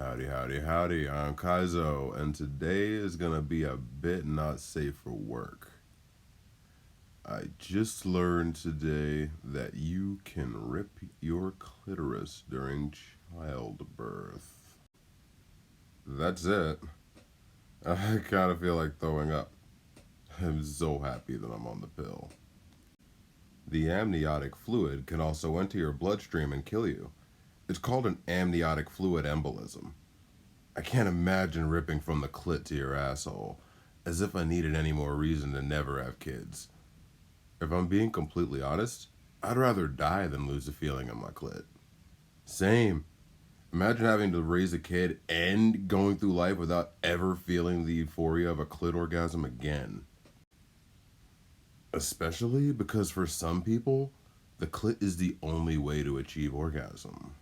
Howdy, howdy, howdy. I'm Kaizo, and today is gonna be a bit not safe for work. I just learned today that you can rip your clitoris during childbirth. That's it. I kind of feel like throwing up. I'm so happy that I'm on the pill. The amniotic fluid can also enter your bloodstream and kill you. It's called an amniotic fluid embolism. I can't imagine ripping from the clit to your asshole, as if I needed any more reason to never have kids. If I'm being completely honest, I'd rather die than lose the feeling in my clit. Same. Imagine having to raise a kid and going through life without ever feeling the euphoria of a clit orgasm again. Especially because for some people, the clit is the only way to achieve orgasm.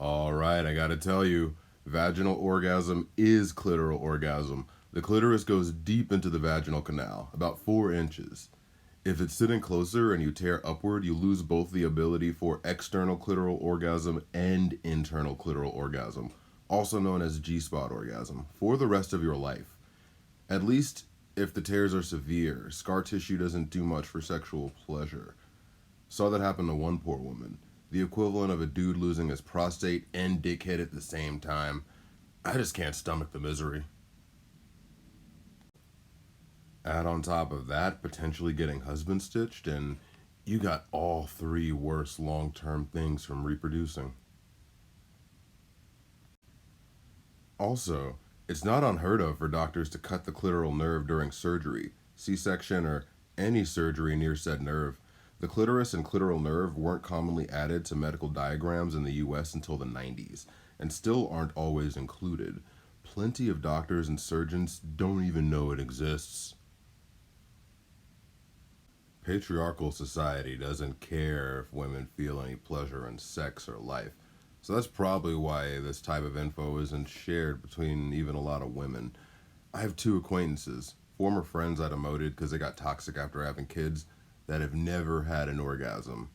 Alright, I gotta tell you, vaginal orgasm is clitoral orgasm. The clitoris goes deep into the vaginal canal, about 4 inches. If it's sitting closer and you tear upward, you lose both the ability for external clitoral orgasm and internal clitoral orgasm, also known as G-spot orgasm, for the rest of your life. At least if the tears are severe, scar tissue doesn't do much for sexual pleasure. Saw that happen to one poor woman. The equivalent of a dude losing his prostate and dickhead at the same time. I just can't stomach the misery. Add on top of that, potentially getting husband stitched, and you got all 3 worst long-term things from reproducing. Also, it's not unheard of for doctors to cut the clitoral nerve during surgery, C-section, or any surgery near said nerve. The clitoris and clitoral nerve weren't commonly added to medical diagrams in the US until the 90s, and still aren't always included. Plenty of doctors and surgeons don't even know it exists. Patriarchal society doesn't care if women feel any pleasure in sex or life, so that's probably why this type of info isn't shared between even a lot of women. I have 2 acquaintances, former friends I demoted because they got toxic after having kids, that have never had an orgasm.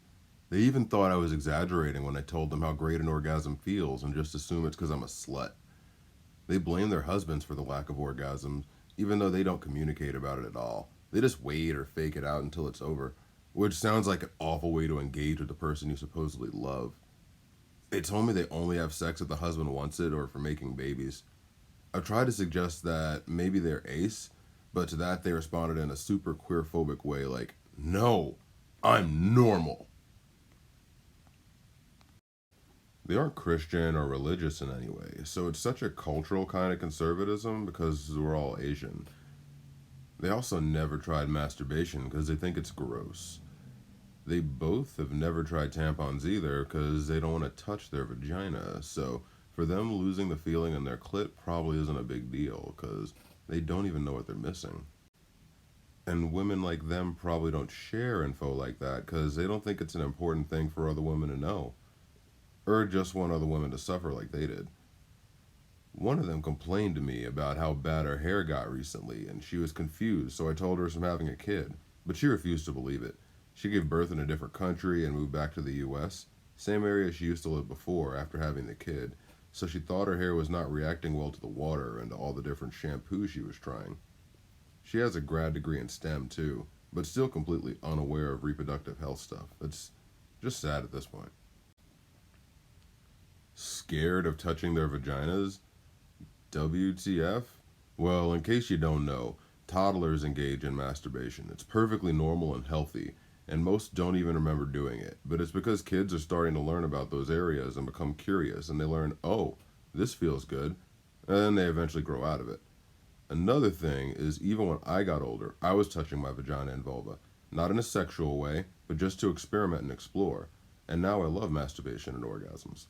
They even thought I was exaggerating when I told them how great an orgasm feels and just assume it's because I'm a slut. They blame their husbands for the lack of orgasms, even though they don't communicate about it at all. They just wait or fake it out until it's over, which sounds like an awful way to engage with the person you supposedly love. They told me they only have sex if the husband wants it or for making babies. I've tried to suggest that maybe they're ace, but to that they responded in a super queerphobic way like, no, I'm normal. They aren't Christian or religious in any way, so it's such a cultural kind of conservatism because we're all Asian. They also never tried masturbation because they think it's gross. They both have never tried tampons either because they don't want to touch their vagina, so for them losing the feeling in their clit probably isn't a big deal because they don't even know what they're missing. And women like them probably don't share info like that because they don't think it's an important thing for other women to know, or just want other women to suffer like they did. One of them complained to me about how bad her hair got recently, and she was confused, so I told her she was having a kid, but she refused to believe it. She gave birth in a different country and moved back to the US, same area she used to live before after having the kid, so she thought her hair was not reacting well to the water and to all the different shampoos she was trying. She has a grad degree in STEM too, but still completely unaware of reproductive health stuff. It's just sad at this point. Scared of touching their vaginas? WTF? Well, in case you don't know, toddlers engage in masturbation. It's perfectly normal and healthy, and most don't even remember doing it. But it's because kids are starting to learn about those areas and become curious, and they learn, oh, this feels good, and then they eventually grow out of it. Another thing is, even when I got older, I was touching my vagina and vulva. Not in a sexual way, but just to experiment and explore. And now I love masturbation and orgasms.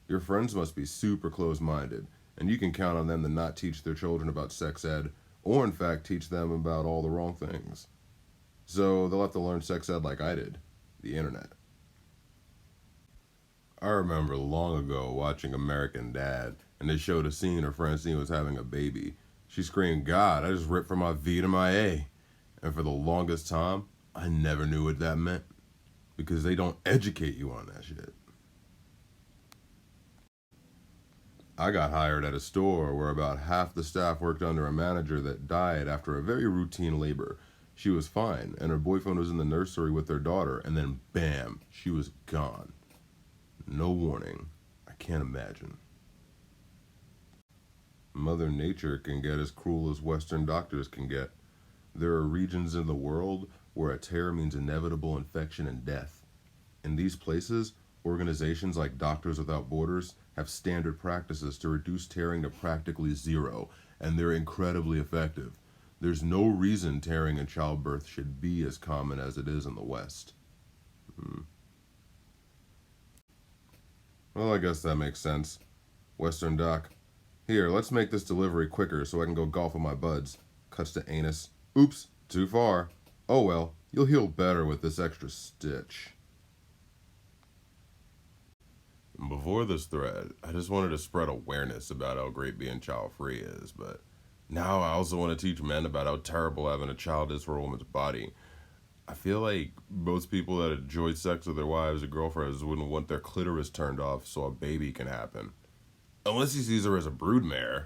Your friends must be super close-minded, and you can count on them to not teach their children about sex ed, or in fact teach them about all the wrong things. So they'll have to learn sex ed like I did, the internet. I remember long ago watching American Dad, and they showed a scene her Francine was having a baby. She screamed, God, I just ripped from my V to my A. And for the longest time, I never knew what that meant. Because they don't educate you on that shit. I got hired at a store where about half the staff worked under a manager that died after a very routine labor. She was fine, and her boyfriend was in the nursery with their daughter, and then bam, she was gone. No warning. I can't imagine. Mother Nature can get as cruel as Western doctors can get. There are regions in the world where a tear means inevitable infection and death. In these places, organizations like Doctors Without Borders have standard practices to reduce tearing to practically zero, and they're incredibly effective. There's no reason tearing in childbirth should be as common as it is in the West. Well, I guess that makes sense. Western Doc. Here, let's make this delivery quicker so I can go golf with my buds. Cuts to anus. Oops, too far. Oh well, you'll heal better with this extra stitch. Before this thread, I just wanted to spread awareness about how great being child free is, but now I also want to teach men about how terrible having a child is for a woman's body. I feel like most people that enjoy sex with their wives or girlfriends wouldn't want their clitoris turned off so a baby can happen. Unless he sees her as a broodmare.